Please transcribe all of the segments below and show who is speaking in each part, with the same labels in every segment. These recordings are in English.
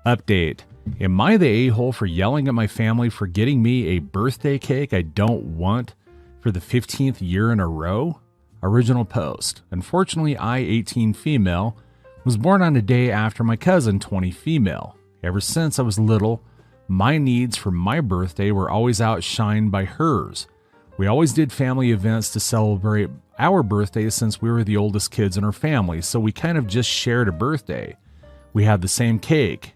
Speaker 1: Update. Am I the a-hole for yelling at my family for getting me a birthday cake I don't want for the 15th year in a row? Original post. Unfortunately, I, 18 female, was born on a day after my cousin, 20 female. Ever since I was little, my needs for my birthday were always outshined by hers. We always did family events to celebrate our birthdays since we were the oldest kids in our family, so we kind of just shared a birthday. We had the same cake.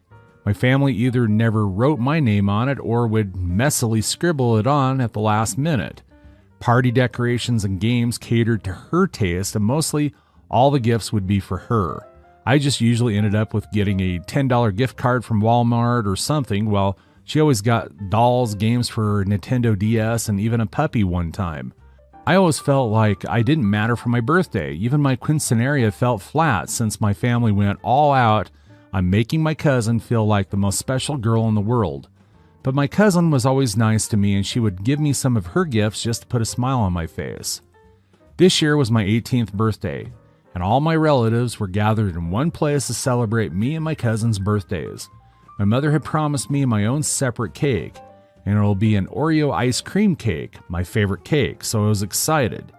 Speaker 1: My family either never wrote my name on it or would messily scribble it on at the last minute. Party decorations and games catered to her taste, and mostly all the gifts would be for her. I just usually ended up with getting a $10 gift card from Walmart or something, while she always got dolls, games for her Nintendo DS, and even a puppy one time. I always felt like I didn't matter for my birthday. Even my quinceañera felt flat since my family went all out on making my cousin feel like the most special girl in the world. But my cousin was always nice to me, and she would give me some of her gifts just to put a smile on my face. This year was my 18th birthday, and all my relatives were gathered in one place to celebrate me and my cousin's birthdays. My mother had promised me my own separate cake, and it will be an Oreo ice cream cake, my favorite cake, so I was excited.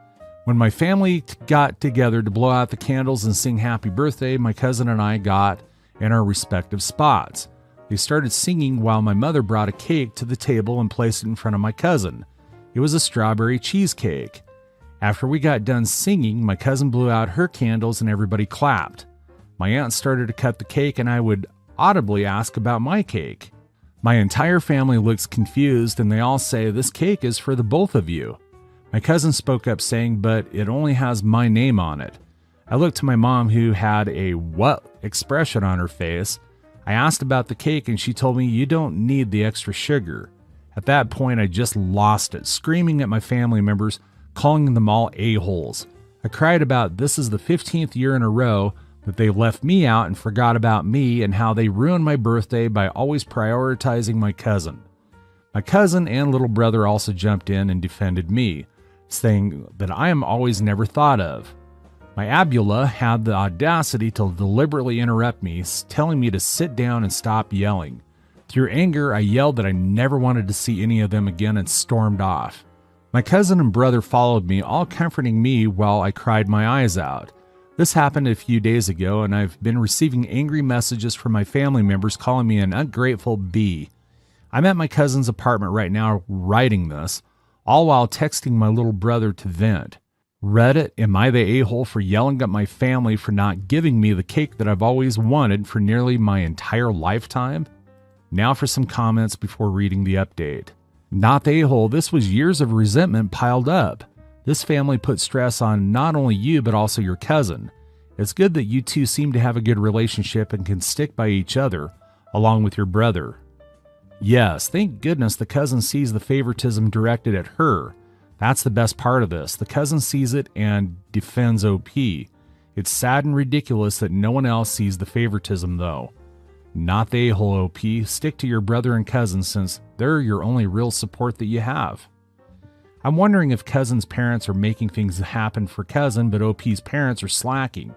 Speaker 1: When my family got together to blow out the candles and sing happy birthday, my cousin and I got in our respective spots. They started singing while my mother brought a cake to the table and placed it in front of my cousin. It was a strawberry cheesecake. After we got done singing, my cousin blew out her candles and everybody clapped. My aunt started to cut the cake, and I would audibly ask about my cake. My entire family looks confused, and they all say, "This cake is for the both of you." My cousin spoke up saying, "But it only has my name on it." I looked to my mom, who had a "what" expression on her face. I asked about the cake, and she told me, "You don't need the extra sugar." At that point, I just lost it, screaming at my family members, calling them all a-holes. I cried about this is the 15th year in a row that they left me out and forgot about me, and how they ruined my birthday by always prioritizing my cousin. My cousin and little brother also jumped in and defended me, saying that I am always never thought of. My abula had the audacity to deliberately interrupt me, telling me to sit down and stop yelling. Through anger, I yelled that I never wanted to see any of them again and stormed off. My cousin and brother followed me, all comforting me while I cried my eyes out. This happened a few days ago, and I've been receiving angry messages from my family members calling me an ungrateful bee. I'm at my cousin's apartment right now writing this, all while texting my little brother to vent. Reddit, am I the a-hole for yelling at my family for not giving me the cake that I've always wanted for nearly my entire lifetime? Now for some comments before reading the update. Not the a-hole, this was years of resentment piled up. This family put stress on not only you, but also your cousin. It's good that you two seem to have a good relationship and can stick by each other, along with your brother. Yes, thank goodness the cousin sees the favoritism directed at her. That's the best part of this. The cousin sees it and defends OP. It's sad and ridiculous that no one else sees the favoritism, though. Not the a-hole, OP. Stick to your brother and cousin, since they're your only real support that you have. I'm wondering if cousin's parents are making things happen for cousin, but OP's parents are slacking.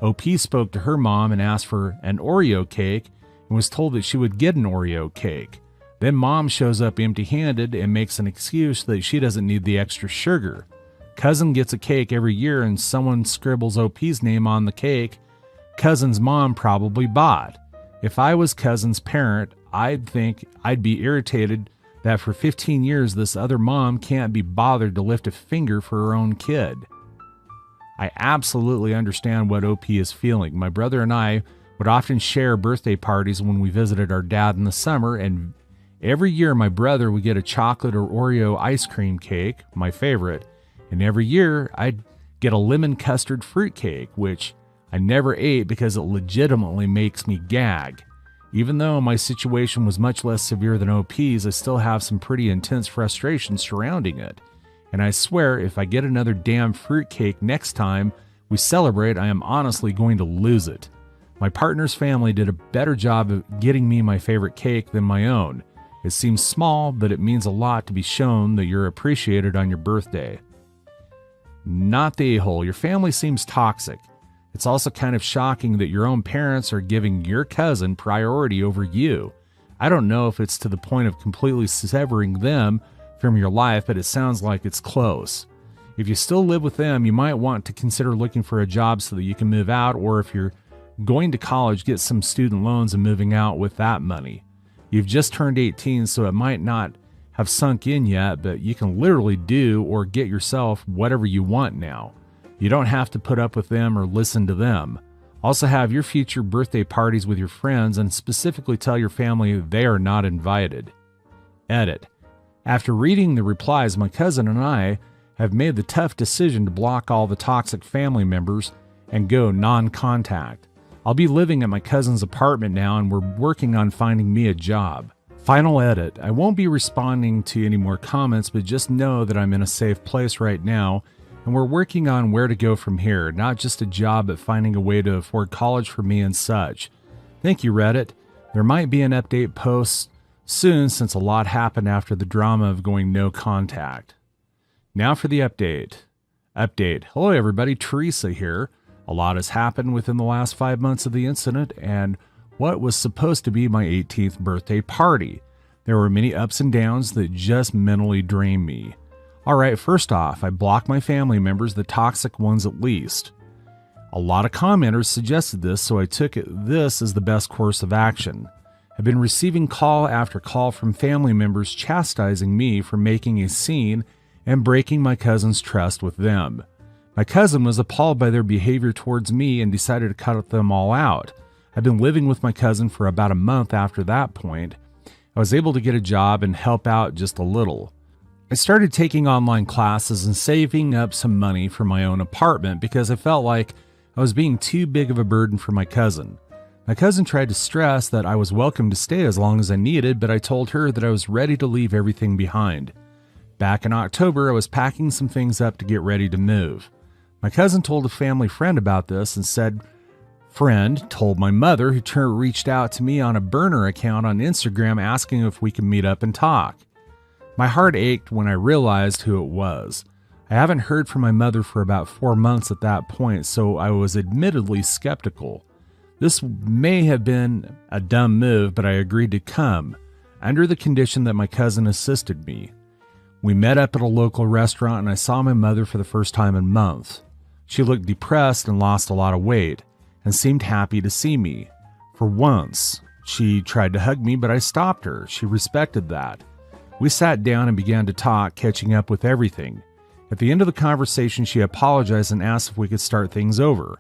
Speaker 1: OP spoke to her mom and asked for an Oreo cake and was told that she would get an Oreo cake. Then mom shows up empty-handed and makes an excuse that she doesn't need the extra sugar. Cousin gets a cake every year and someone scribbles OP's name on the cake cousin's mom probably bought. If I was cousin's parent, I'd think I'd be irritated that for 15 years this other mom can't be bothered to lift a finger for her own kid. I absolutely understand what OP is feeling. My brother and I would often share birthday parties when we visited our dad in the summer, and every year my brother would get a chocolate or Oreo ice cream cake, my favorite, and every year I'd get a lemon custard fruit cake, which I never ate because it legitimately makes me gag. Even though my situation was much less severe than OP's, I still have some pretty intense frustration surrounding it. And I swear, if I get another damn fruitcake next time we celebrate, I am honestly going to lose it. My partner's family did a better job of getting me my favorite cake than my own. It seems small, but it means a lot to be shown that you're appreciated on your birthday. Not the a-hole. Your family seems toxic. It's also kind of shocking that your own parents are giving your cousin priority over you. I don't know if it's to the point of completely severing them from your life, but it sounds like it's close. If you still live with them, you might want to consider looking for a job so that you can move out, or if you're going to college, get some student loans and moving out with that money. You've just turned 18, so it might not have sunk in yet, but you can literally do or get yourself whatever you want now. You don't have to put up with them or listen to them. Also have your future birthday parties with your friends and specifically tell your family they are not invited. Edit. After reading the replies, my cousin and I have made the tough decision to block all the toxic family members and go non-contact. I'll be living at my cousin's apartment now, and we're working on finding me a job. Final edit. I won't be responding to any more comments, but just know that I'm in a safe place right now, and we're working on where to go from here, not just a job, but finding a way to afford college for me and such. Thank you, Reddit. There might be an update post soon since a lot happened after the drama of going no contact. Now for the update. Hello, everybody. Teresa here. A lot has happened within the last 5 months of the incident and what was supposed to be my 18th birthday party. There were many ups and downs that just mentally drained me. All right, first off, I blocked my family members, the toxic ones at least. A lot of commenters suggested this, so I took this as the best course of action. I've been receiving call after call from family members chastising me for making a scene and breaking my cousin's trust with them. My cousin was appalled by their behavior towards me and decided to cut them all out. I've been living with my cousin for about a month after that point. I was able to get a job and help out just a little. I started taking online classes and saving up some money for my own apartment because I felt like I was being too big of a burden for my cousin. My cousin tried to stress that I was welcome to stay as long as I needed, but I told her that I was ready to leave everything behind. Back in October, I was packing some things up to get ready to move. My cousin told a family friend about this and said, friend told my mother, who reached out to me on a burner account on Instagram asking if we could meet up and talk. My heart ached when I realized who it was. I haven't heard from my mother for about 4 months at that point, so I was admittedly skeptical. This may have been a dumb move, but I agreed to come, under the condition that my cousin assisted me. We met up at a local restaurant and I saw my mother for the first time in months. She looked depressed and lost a lot of weight, and seemed happy to see me. For once, she tried to hug me, but I stopped her. She respected that. We sat down and began to talk, catching up with everything. At the end of the conversation, she apologized and asked if we could start things over.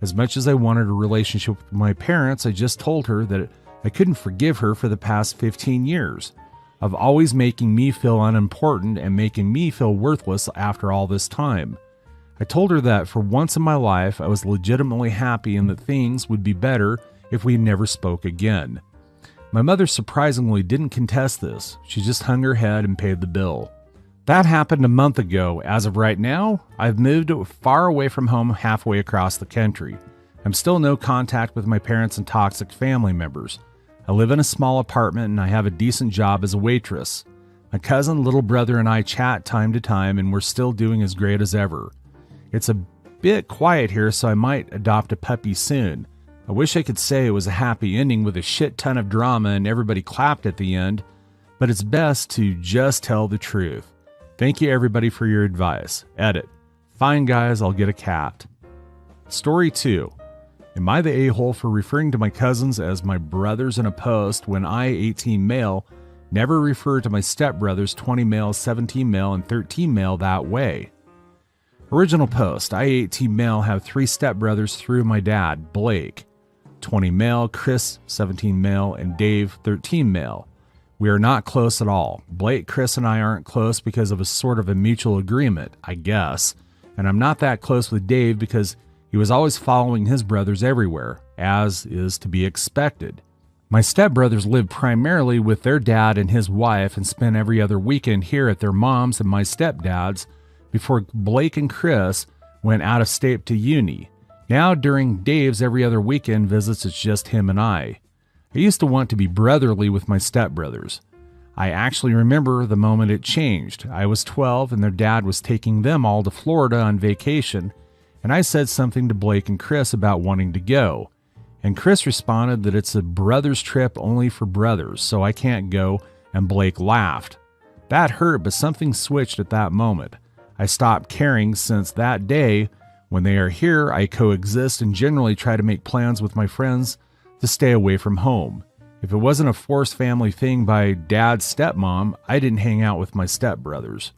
Speaker 1: As much as I wanted a relationship with my parents, I just told her that I couldn't forgive her for the past 15 years of always making me feel unimportant and making me feel worthless after all this time. I told her that for once in my life, I was legitimately happy and that things would be better if we never spoke again. My mother surprisingly didn't contest this. She just hung her head and paid the bill. That happened a month ago. As of right now, I've moved far away from home halfway across the country. I'm still no contact with my parents and toxic family members. I live in a small apartment and I have a decent job as a waitress. My cousin, little brother, and I chat time to time and we're still doing as great as ever. It's a bit quiet here, so I might adopt a puppy soon. I wish I could say it was a happy ending with a shit ton of drama and everybody clapped at the end, but it's best to just tell the truth. Thank you everybody for your advice. Edit. Fine guys, I'll get a cat. Story 2. Am I the a-hole for referring to my cousins as my brothers in a post when I, 18 male, never refer to my stepbrothers, 20 male, 17 male, and 13 male that way? Original post. I, 18 male, have 3 stepbrothers through my dad, Blake, 20 male, Chris, 17 male, and Dave, 13 male. We are not close at all. Blake, Chris, and I aren't close because of a sort of a mutual agreement, I guess. And I'm not that close with Dave because he was always following his brothers everywhere, as is to be expected. My stepbrothers live primarily with their dad and his wife and spend every other weekend here at their mom's and my stepdad's before Blake and Chris went out of state to uni. Now during Dave's every other weekend visits, it's just him and I. I used to want to be brotherly with my stepbrothers. I actually remember the moment it changed. I was 12 and their dad was taking them all to Florida on vacation, and I said something to Blake and Chris about wanting to go. And Chris responded that it's a brother's trip only for brothers, so I can't go, and Blake laughed. That hurt, but something switched at that moment. I stopped caring since that day. When they are here, I coexist and generally try to make plans with my friends to stay away from home. If it wasn't a forced family thing by dad's stepmom, I didn't hang out with my stepbrothers.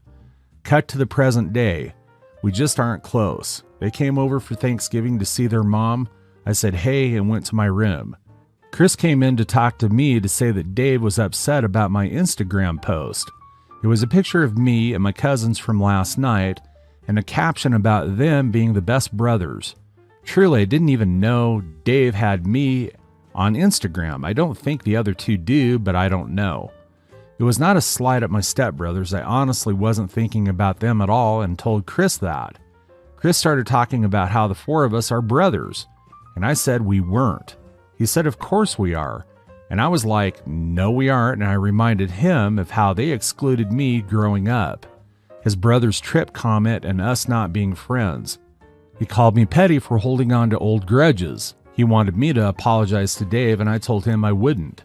Speaker 1: Cut to the present day. We just aren't close. They came over for Thanksgiving to see their mom. I said hey and went to my room. Chris came in to talk to me to say that Dave was upset about my Instagram post. It was a picture of me and my cousins from last night and a caption about them being the best brothers. Truly, I didn't even know Dave had me on Instagram. I don't think the other two do, but I don't know. It was not a slight at my stepbrothers. I honestly wasn't thinking about them at all and told Chris that. Chris started talking about how the four of us are brothers. And I said we weren't. He said, of course we are. And I was like, no, we aren't. And I reminded him of how they excluded me growing up. His brother's trip comment and us not being friends. He called me petty for holding on to old grudges. He wanted me to apologize to Dave, and I told him I wouldn't.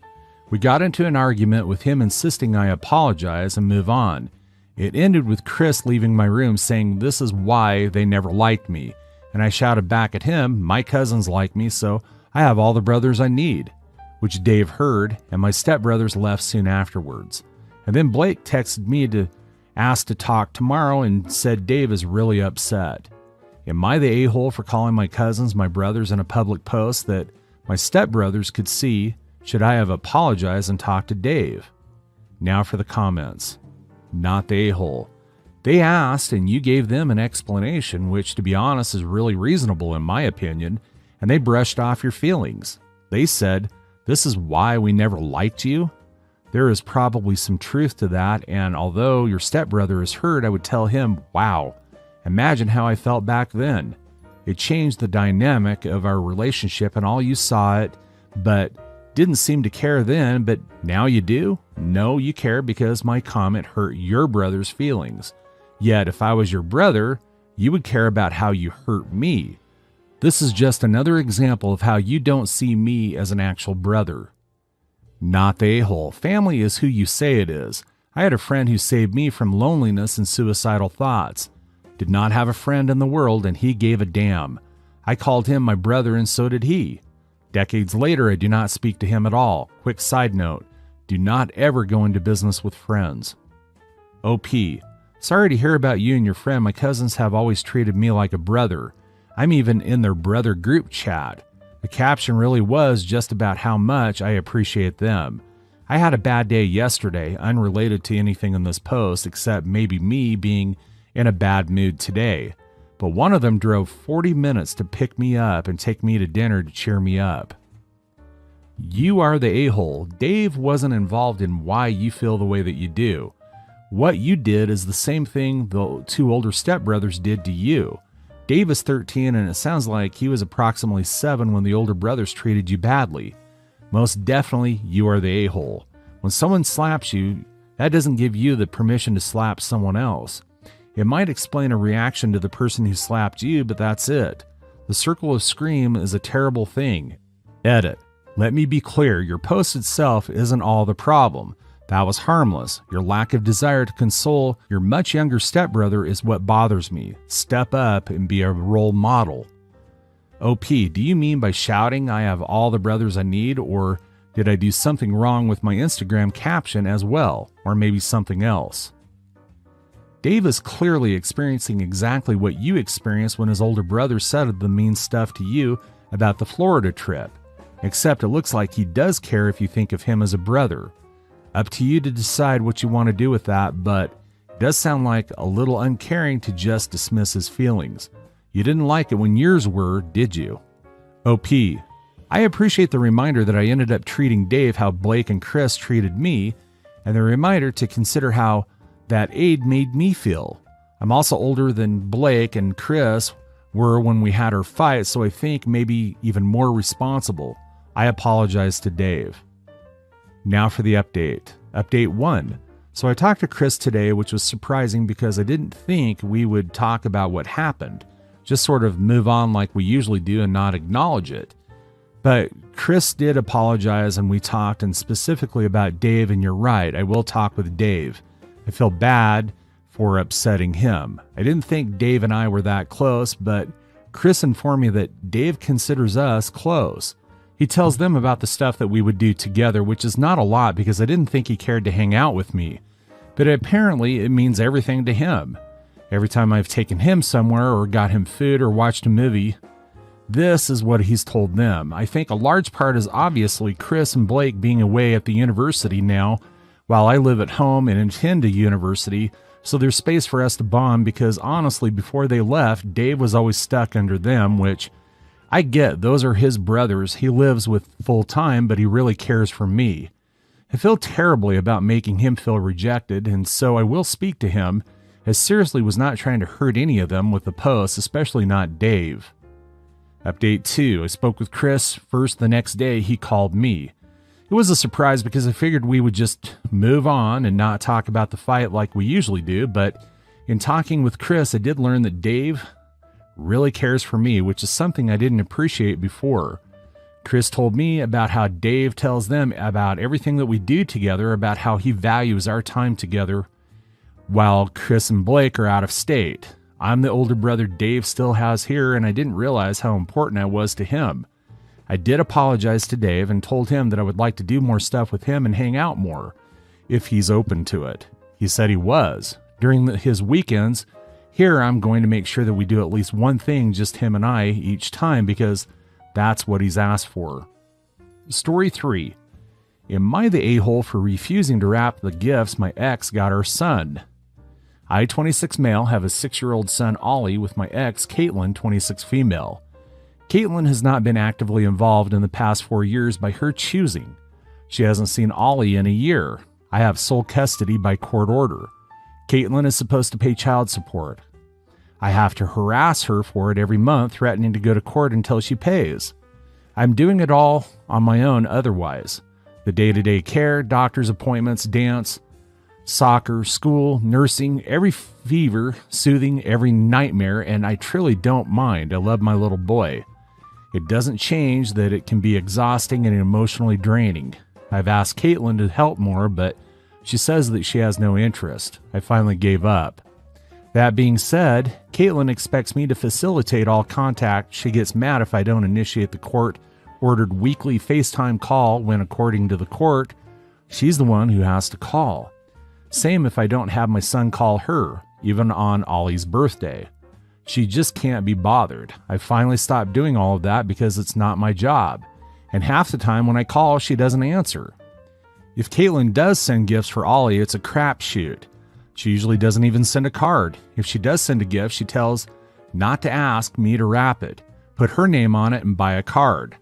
Speaker 1: We got into an argument with him insisting I apologize and move on. It ended with Chris leaving my room saying this is why they never liked me. And I shouted back at him, my cousins like me, so I have all the brothers I need, which Dave heard, and my stepbrothers left soon afterwards. And then Blake texted me to ask to talk tomorrow and said Dave is really upset. Am I the a-hole for calling my cousins my brothers in a public post that my stepbrothers could see? Should I have apologized and talked to Dave? Now for the comments. Not the a-hole. They asked and you gave them an explanation, which to be honest is really reasonable in my opinion, and they brushed off your feelings. They said, this is why we never liked you. There is probably some truth to that, and although your stepbrother is hurt, I would tell him, wow, imagine how I felt back then. It changed the dynamic of our relationship and all you saw it, but didn't seem to care then, but now you do? No, you care because my comment hurt your brother's feelings. Yet, if I was your brother, you would care about how you hurt me. This is just another example of how you don't see me as an actual brother. Not the a-hole. Family is who you say it is. I had a friend who saved me from loneliness and suicidal thoughts. Did not have a friend in the world, and he gave a damn. I called him my brother, and so did he. Decades later, I do not speak to him at all. Quick side note, do not ever go into business with friends. OP. Sorry to hear about you and your friend. My cousins have always treated me like a brother. I'm even in their brother group chat. The caption really was just about how much I appreciate them. I had a bad day yesterday, unrelated to anything in this post, except maybe me being in a bad mood today. But one of them drove 40 minutes to pick me up and take me to dinner to cheer me up. You are the a-hole. Dave wasn't involved in why you feel the way that you do. What you did is the same thing the two older stepbrothers did to you. Dave is 13 and it sounds like he was approximately 7 when the older brothers treated you badly. Most definitely you are the a-hole. When someone slaps you, that doesn't give you the permission to slap someone else. It might explain a reaction to the person who slapped you, but that's it. The circle of scream is a terrible thing. Edit. Let me be clear, your post itself isn't all the problem. That was harmless. Your lack of desire to console your much younger stepbrother is what bothers me. Step up and be a role model. OP, do you mean by shouting I have all the brothers I need, or did I do something wrong with my Instagram caption as well, or maybe something else? Dave is clearly experiencing exactly what you experienced when his older brother said the mean stuff to you about the Florida trip, except it looks like he does care if you think of him as a brother. Up to you to decide what you want to do with that, but it does sound like a little uncaring to just dismiss his feelings. You didn't like it when yours were, did you? OP, I appreciate the reminder that I ended up treating Dave how Blake and Chris treated me, and the reminder to consider how that aid made me feel. I'm also older than Blake and Chris were when we had our fight, so I think maybe even more responsible. I apologize to Dave. Now for the update. Update 1. So I talked to Chris today, which was surprising because I didn't think we would talk about what happened. just sort of move on like we usually do and not acknowledge it. But Chris did apologize and we talked, and specifically about Dave, and you're right, I will talk with Dave. I feel bad for upsetting him. I didn't think Dave and I were that close, but Chris informed me that Dave considers us close. He tells them about the stuff that we would do together, which is not a lot because I didn't think he cared to hang out with me. But apparently it means everything to him. Every time I've taken him somewhere or got him food or watched a movie, this is what he's told them. I think a large part is obviously Chris and Blake being away at the university now, while I live at home and attend a university, so there's space for us to bond because honestly, before they left, Dave was always stuck under them, which I get. Those are his brothers. He lives with full time, but he really cares for me. I feel terribly about making him feel rejected, and so I will speak to him, as seriously was not trying to hurt any of them with the post, especially not Dave. Update 2. I spoke with Chris first the next day. He called me. It was a surprise because I figured we would just move on and not talk about the fight like we usually do, but in talking with Chris, I did learn that Dave really cares for me, which is something I didn't appreciate before. Chris told me about how Dave tells them about everything that we do together, about how he values our time together while Chris and Blake are out of state. I'm the older brother Dave still has here, and I didn't realize how important I was to him. I did apologize to Dave and told him that I would like to do more stuff with him and hang out more, if he's open to it. He said he was. During his weekends, here I'm going to make sure that we do at least one thing, just him and I, each time, because that's what he's asked for. Story 3. Am I the a-hole for refusing to wrap the gifts my ex got our son? I, 26 male, have a 6-year-old son, Ollie, with my ex, Caitlin, 26 female. Caitlin has not been actively involved in the past 4 years by her choosing. She hasn't seen Ollie in a year. I have sole custody by court order. Caitlin is supposed to pay child support. I have to harass her for it every month, threatening to go to court until she pays. I'm doing it all on my own otherwise. The day-to-day care, doctor's appointments, dance, soccer, school, nursing, every fever, soothing every nightmare, and I truly don't mind. I love my little boy. It doesn't change that it can be exhausting and emotionally draining. I've asked Caitlin to help more, but she says that she has no interest. I finally gave up. That being said, Caitlin expects me to facilitate all contact. She gets mad if I don't initiate the court-ordered weekly FaceTime call when, according to the court, she's the one who has to call. Same if I don't have my son call her, even on Ollie's birthday. She just can't be bothered. I finally stopped doing all of that because it's not my job. And half the time when I call, she doesn't answer. If Caitlin does send gifts for Ollie, it's a crapshoot. She usually doesn't even send a card. If she does send a gift, she tells not to ask me to wrap it, put her name on it, and buy a card.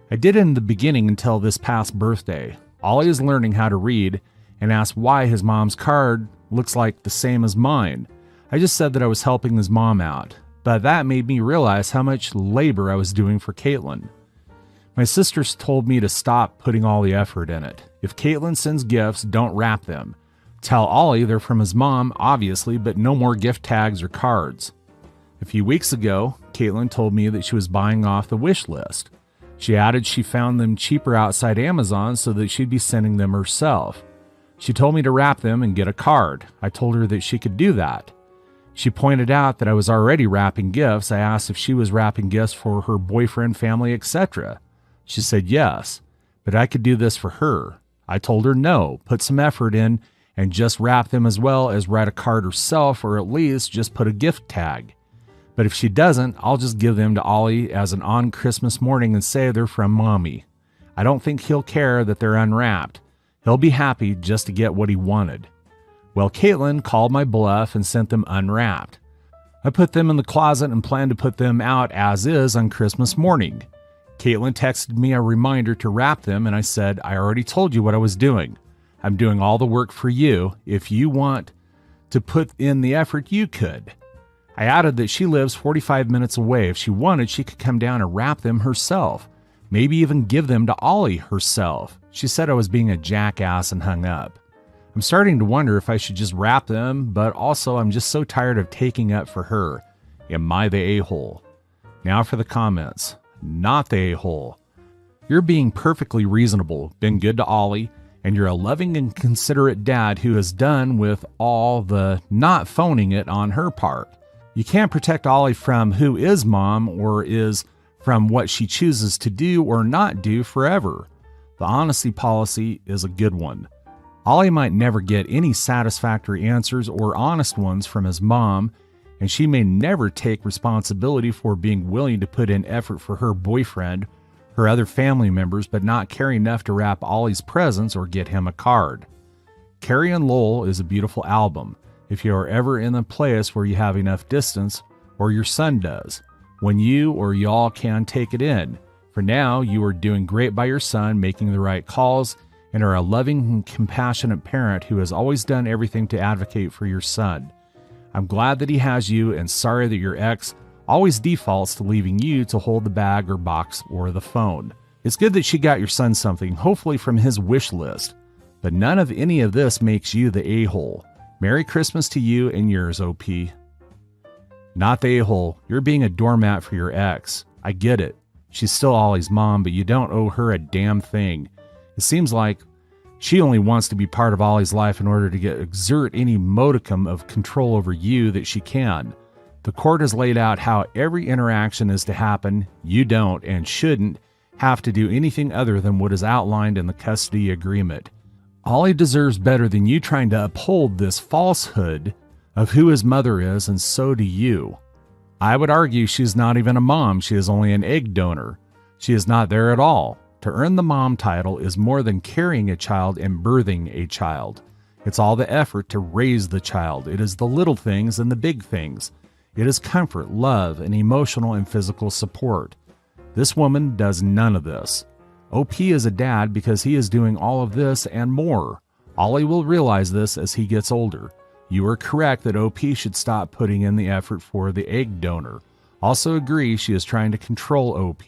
Speaker 1: I did it in the beginning until this past birthday. Ollie is learning how to read and asked why his mom's card looks like the same as mine. I just said that I was helping his mom out, but that made me realize how much labor I was doing for Caitlin. My sisters told me to stop putting all the effort in it. If Caitlin sends gifts, don't wrap them. Tell Ollie they're from his mom, obviously, but no more gift tags or cards. A few weeks ago, Caitlin told me that she was buying off the wish list. She added she found them cheaper outside Amazon so that she'd be sending them herself. She told me to wrap them and get a card. I told her that she could do that. She pointed out that I was already wrapping gifts. I asked if she was wrapping gifts for her boyfriend, family, etc. She said yes, but I could do this for her. I told her no, put some effort in and just wrap them as well as write a card herself, or at least just put a gift tag. But if she doesn't, I'll just give them to Ollie as an on Christmas morning and say they're from mommy. I don't think he'll care that they're unwrapped. He'll be happy just to get what he wanted. Well, Caitlin called my bluff and sent them unwrapped. I put them in the closet and planned to put them out as is on Christmas morning. Caitlin texted me a reminder to wrap them, and I said, I already told you what I was doing. I'm doing all the work for you. If you want to put in the effort, you could. I added that she lives 45 minutes away. If she wanted, she could come down and wrap them herself. Maybe even give them to Ollie herself. She said I was being a jackass and hung up. I'm starting to wonder if I should just wrap them, but also I'm just so tired of taking up for her. Am I the a-hole? Now for the comments. Not the a-hole. You're being perfectly reasonable, been good to Ollie, and you're a loving and considerate dad who has done with all the not phoning it on her part. You can't protect Ollie from who is mom or is from what she chooses to do or not do forever. The honesty policy is a good one. Ollie might never get any satisfactory answers or honest ones from his mom, and she may never take responsibility for being willing to put in effort for her boyfriend, her other family members, but not care enough to wrap Ollie's presents or get him a card. Carrie and Lowell is a beautiful album. If you are ever in a place where you have enough distance, or your son does, when you or y'all can take it in. For now, you are doing great by your son, making the right calls, and are a loving and compassionate parent who has always done everything to advocate for your son. I'm glad that he has you and sorry that your ex always defaults to leaving you to hold the bag or box or the phone. It's good that she got your son something, hopefully from his wish list, but none of any of this makes you the a-hole. Merry Christmas to you and yours, OP. Not the a-hole. You're being a doormat for your ex. I get it. She's still Ollie's mom, but you don't owe her a damn thing. It seems like she only wants to be part of Ollie's life in order to exert any modicum of control over you that she can. The court has laid out how every interaction is to happen. You don't and shouldn't have to do anything other than what is outlined in the custody agreement. Ollie deserves better than you trying to uphold this falsehood of who his mother is, and so do you. I would argue she's not even a mom. She is only an egg donor. She is not there at all. To earn the mom title is more than carrying a child and birthing a child. It's all the effort to raise the child. It is the little things and the big things. It is comfort, love, and emotional and physical support. This woman does none of this. OP is a dad because he is doing all of this and more. Ollie will realize this as he gets older. You are correct that OP should stop putting in the effort for the egg donor. Also agree she is trying to control OP.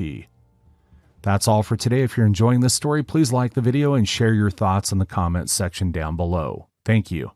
Speaker 1: That's all for today. If you're enjoying this story, please like the video and share your thoughts in the comments section down below. Thank you.